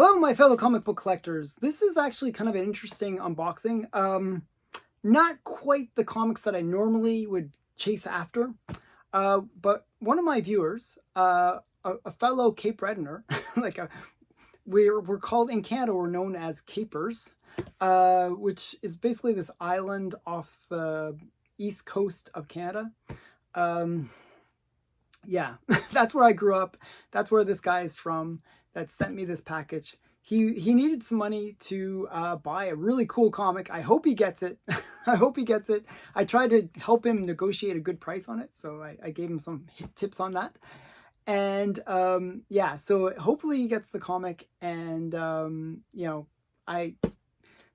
Hello, my fellow comic book collectors. This is actually kind of an interesting unboxing. Not quite the comics that I normally would chase after, but one of my viewers, a fellow Cape Reddener, we're called in Canada, we're known as Capers, which is basically this island off the east coast of Canada. Yeah, that's where I grew up. That's where this guy is from that sent me this package. He needed some money to buy a really cool comic. I hope he gets it. I hope he gets it. I tried to help him negotiate a good price on it, so I gave him some tips on that. And yeah, so hopefully he gets the comic. And you know,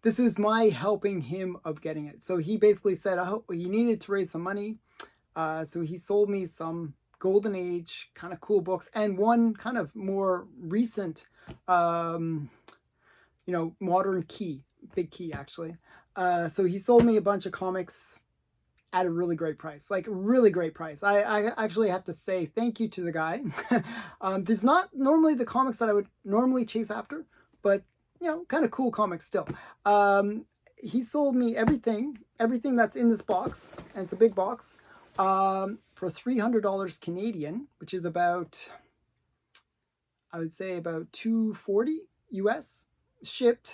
this is my helping him of getting it. So he basically said he needed to raise some money. So he sold me some Golden Age kind of cool books and one kind of more recent, you know, modern big key actually. So he sold me a bunch of comics at a really great price, like really great price. I actually have to say thank you to the guy. There's not normally the comics that I would normally chase after, but you know, kind of cool comics still. He sold me everything that's in this box, and it's a big box, for $300 Canadian, which is about, I would say about $240 US, shipped.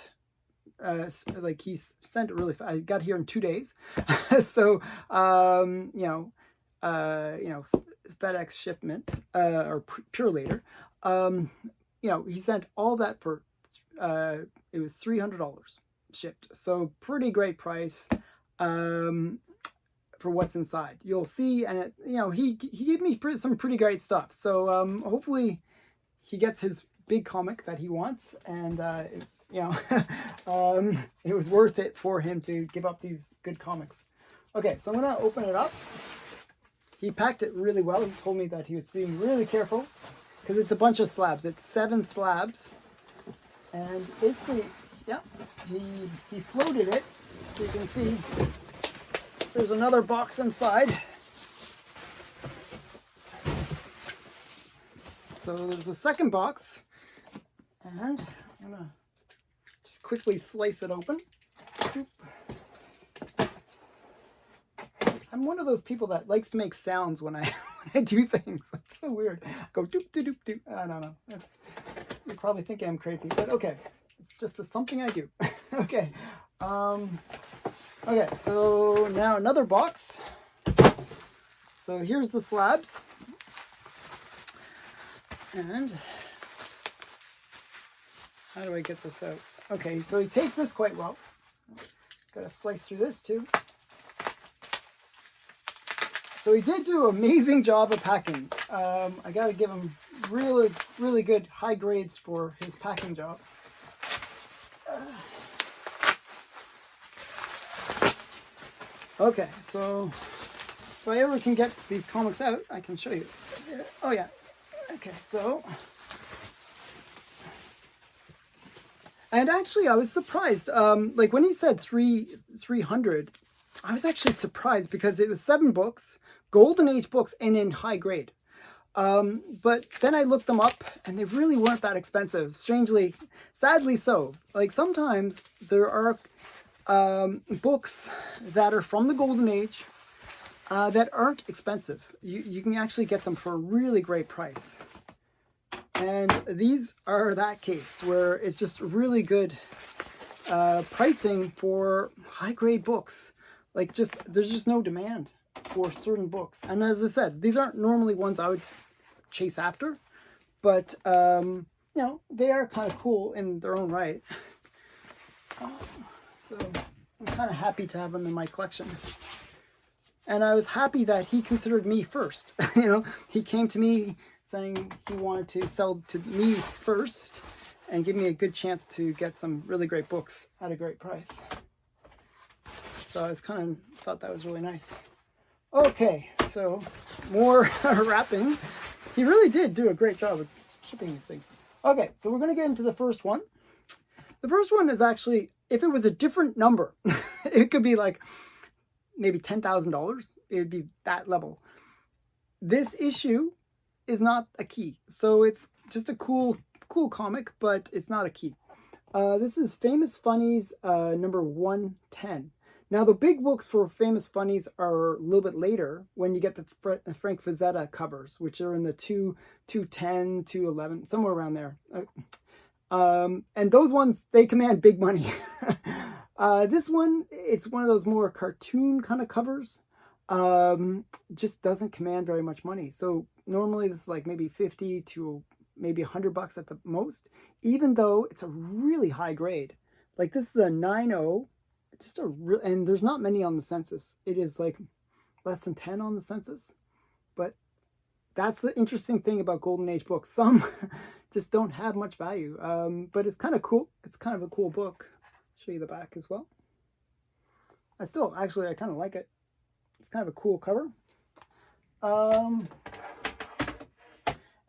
Like he sent it really fast. I got here in 2 days. So you know, FedEx shipment, or Pure Later, you know, he sent all that for it was $300 shipped, so pretty great price for what's inside. You'll see. And it, you know, he gave me some pretty great stuff, so hopefully he gets his big comic that he wants. And you know, it was worth it for him to give up these good comics. Okay, so I'm gonna open it up. He packed it really well. He told me that he was being really careful because it's a bunch of slabs. It's 7 slabs, and basically, yeah, he floated it, so you can see there's another box inside. So there's a second box, and I'm gonna just quickly slice it open. I'm one of those people that likes to make sounds when I do things. It's so weird. I go doop doop doop doop. I don't know. You're probably thinking I'm crazy, but okay. It's just something I do. Okay. Okay, so now another box. So here's the slabs. And how do I get this out? Okay, so he taped this quite well. Gotta slice through this too. So he did do an amazing job of packing. I gotta give him really, really good high grades for his packing job. Okay, so if I ever can get these comics out, I can show you. Oh yeah. Okay, so. And actually, I was surprised. Like when he said 300, I was actually surprised because it was 7 books, Golden Age books, and in high grade. But then I looked them up, and they really weren't that expensive. Strangely, sadly so. Like sometimes there are books that are from the Golden Age that aren't expensive. You can actually get them for a really great price. And these are that case where it's just really good pricing for high-grade books. Like there's just no demand for certain books. And as I said, these aren't normally ones I would chase after, but you know, they are kind of cool in their own right. So I'm kind of happy to have them in my collection. And I was happy that he considered me first. You know, he came to me saying he wanted to sell to me first and give me a good chance to get some really great books at a great price. So I was thought that was really nice. Okay, so more wrapping. He really did do a great job of shipping these things. Okay, so we're going to get into the first one. The first one is actually, if it was a different number, it could be like maybe $10,000. It would be that level. This issue is not a key. So it's just a cool cool comic, but it's not a key. This is Famous Funnies number 110. Now, the big books for Famous Funnies are a little bit later when you get the Frank Frazetta covers, which are in the 210, 211, somewhere around there. And those ones, they command big money. This one, it's one of those more cartoon kind of covers. Just doesn't command very much money. So normally this is like maybe 50 to maybe $100 at the most, even though it's a really high grade. Like this is a 9.0, just a real, and there's not many on the census. It is like less than 10 on the census. But that's the interesting thing about Golden Age books. Some just don't have much value, but it's kind of cool. It's kind of a cool book. I'll show you the back as well. I kind of like it. It's kind of a cool cover.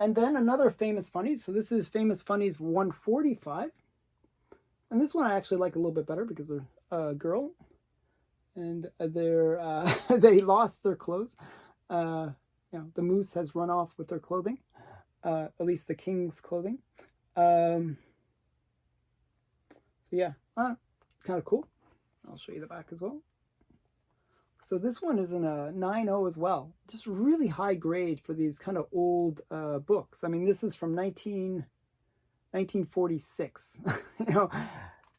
And then another Famous Funnies. So this is Famous Funnies 145. And this one I actually like a little bit better because they're a girl. And they lost their clothes. The moose has run off with their clothing. At least the king's clothing. So yeah, kind of cool. I'll show you the back as well. So this one is in a 9.0 as well. Just really high grade for these kind of old books. I mean, this is from 1946.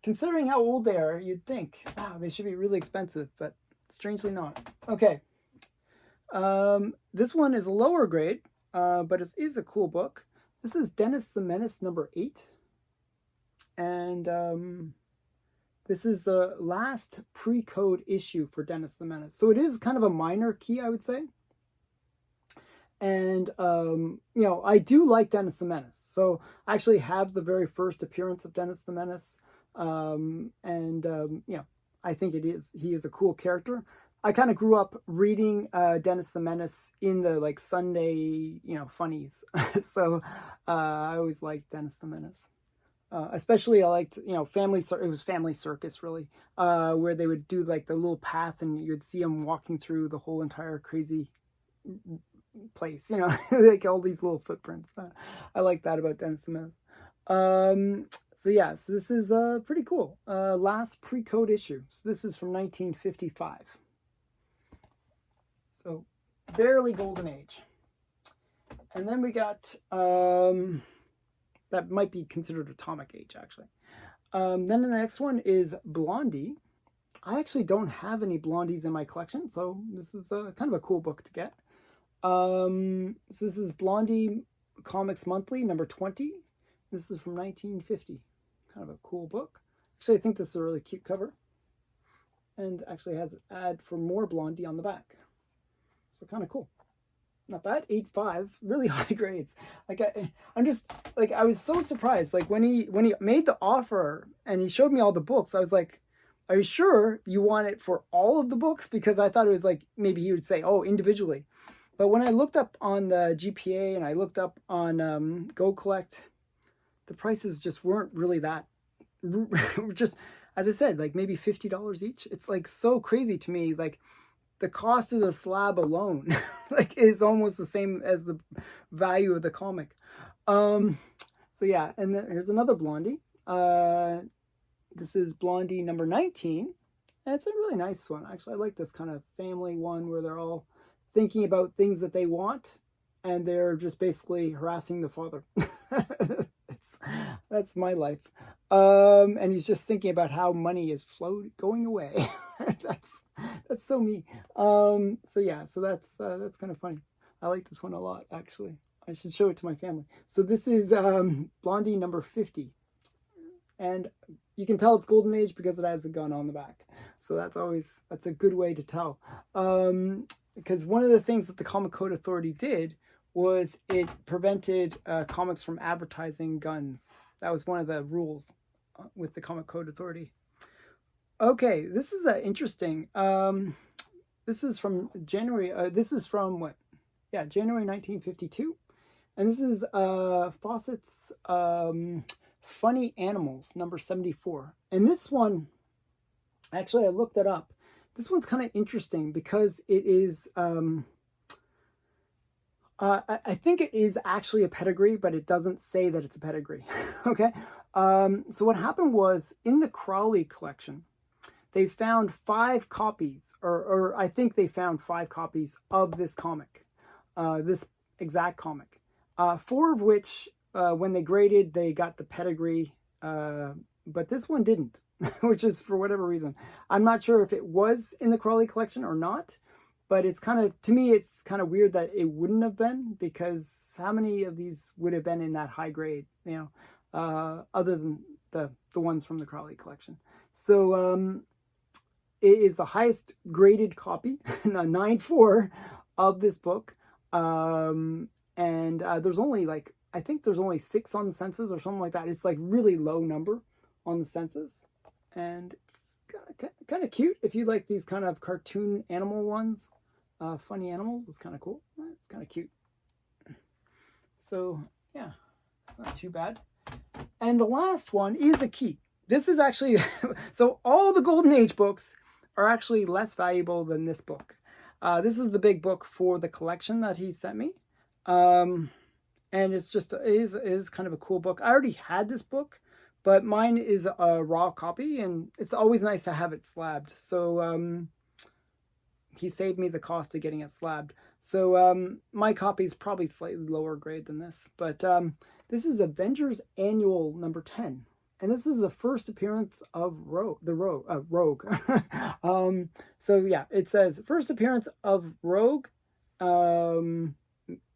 Considering how old they are, you'd think, wow, they should be really expensive, but strangely not. Okay. This one is a lower grade, but it is a cool book. This is Dennis the Menace number 8. And this is the last pre-code issue for Dennis the Menace. So it is kind of a minor key, I would say. And, I do like Dennis the Menace. So I actually have the very first appearance of Dennis the Menace. I think he is a cool character. I kind of grew up reading Dennis the Menace in the like Sunday, funnies. So I always liked Dennis the Menace. Especially I liked, it was Family Circus really, where they would do like the little path and you'd see them walking through the whole entire crazy place, like all these little footprints. I like that about Dennis the Menace. So this is pretty cool. Last pre-code issue. So this is from 1955. So barely Golden Age. And then we got... that might be considered Atomic Age, actually. Then the next one is Blondie. I actually don't have any Blondies in my collection, so this is kind of a cool book to get. So this is Blondie Comics Monthly, number 20. This is from 1950. Kind of a cool book. Actually, I think this is a really cute cover. And actually has an ad for more Blondie on the back. So kind of cool. Not bad. 8.5, really high grades. Like I'm just like, I was so surprised. Like when he made the offer and he showed me all the books, I was like, are you sure you want it for all of the books? Because I thought it was like, maybe he would say, oh, individually. But when I looked up on the GPA and I looked up on Go Collect, the prices just weren't really that, just, as I said, like maybe $50 each. It's like so crazy to me. Like, the cost of the slab alone like is almost the same as the value of the comic. And then here's another Blondie. This is Blondie number 19. And it's a really nice one. Actually, I like this kind of family one where they're all thinking about things that they want and they're just basically harassing the father. That's my life. And he's just thinking about how money is going away. that's so me. So that's kind of funny. I like this one a lot, actually. I should show it to my family. So this is Blondie number 50. And you can tell it's Golden Age because it has a gun on the back. So that's a good way to tell. Because one of the things that the Comic Code Authority did was it prevented comics from advertising guns. That was one of the rules with the Comic Code Authority. Okay, this is interesting. This is from January. January 1952. And this is Fawcett's Funny Animals, number 74. And this one, actually, I looked it up. This one's kind of interesting because it is... I think it is actually a pedigree, but it doesn't say that it's a pedigree. Okay. So what happened was in the Crowley collection, they found 5 copies, or I think they found 5 copies of this comic, this exact comic. 4 of which, when they graded, they got the pedigree, but this one didn't, which is for whatever reason. I'm not sure if it was in the Crowley collection or not, but it's kind of, to me, it's kind of weird that it wouldn't have been, because how many of these would have been in that high grade, you know, other than the ones from the Crowley collection. So it is the highest graded copy, 9.4 of this book. And there's only like, I think there's only 6 on the census or something like that. It's like really low number on the census. And it's kind of cute if you like these kind of cartoon animal ones. Funny animals is kind of cool. It's kind of cute. So yeah, it's not too bad. And the last one is a key. This is actually, so all the Golden Age books are actually less valuable than this book. This is the big book for the collection that he sent me. And it's just, it is kind of a cool book. I already had this book, but mine is a raw copy, and it's always nice to have it slabbed. So he saved me the cost of getting it slabbed. So my copy is probably slightly lower grade than this, but this is Avengers Annual number 10. And this is the first appearance of Rogue. So yeah, it says first appearance of Rogue and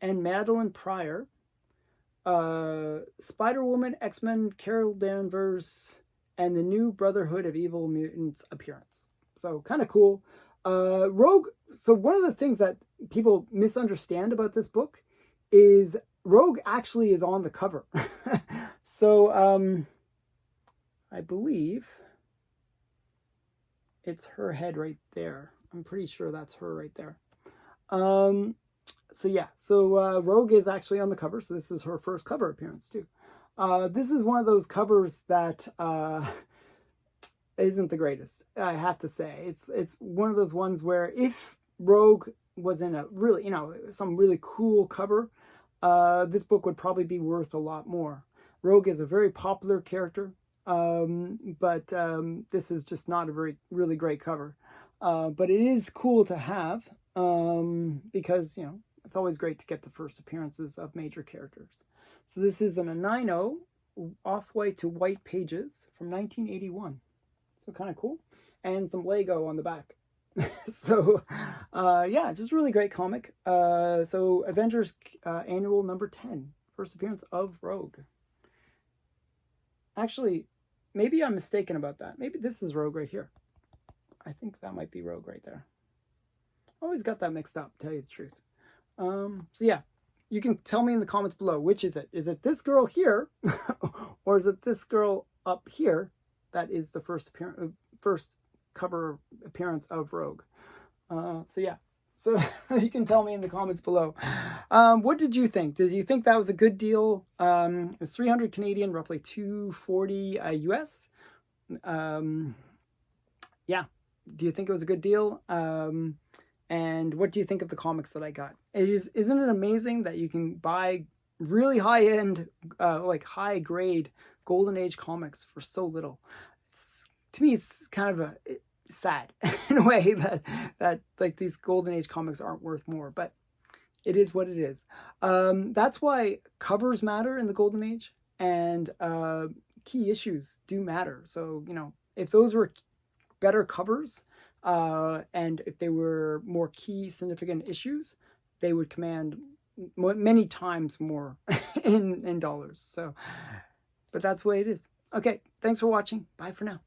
Madeline Pryor, Spider-Woman, X-Men, Carol Danvers, and the new Brotherhood of Evil Mutants appearance. So kind of cool. Rogue. So one of the things that people misunderstand about this book is Rogue actually is on the cover. So I believe it's her head right there. I'm pretty sure that's her right there. So yeah, so Rogue is actually on the cover. So this is her first cover appearance too. This is one of those covers that isn't the greatest, I have to say. It's one of those ones where if Rogue was in a really, you know, some really cool cover, this book would probably be worth a lot more. Rogue is a very popular character. But this is just not a really great cover. But it is cool to have, because, you know, it's always great to get the first appearances of major characters. So this is in a 9.0 off-white to white pages from 1981. So kind of cool. And some Lego on the back. So, yeah, just really great comic. So Avengers Annual number 10, first appearance of Rogue. Actually, maybe I'm mistaken about that. Maybe this is Rogue right here. I think that might be Rogue right there. Always got that mixed up, to tell you the truth. So yeah, you can tell me in the comments below, which is it? Is it this girl here, or is it this girl up here that is the first cover appearance of Rogue? So yeah, so you can tell me in the comments below. What did you think? Did you think that was a good deal? It was 300 Canadian, roughly 240 US. Yeah, do you think it was a good deal? And what do you think of the comics that I got? Isn't it amazing that you can buy really high-end, like high-grade Golden Age comics for so little? To me, it's kind of sad in a way that like these Golden Age comics aren't worth more, but it is what it is. That's why covers matter in the Golden Age, and key issues do matter. So, you know, if those were better covers, and if they were more key significant issues, they would command many times more in dollars. So, but that's the way it is. Okay, thanks for watching. Bye for now.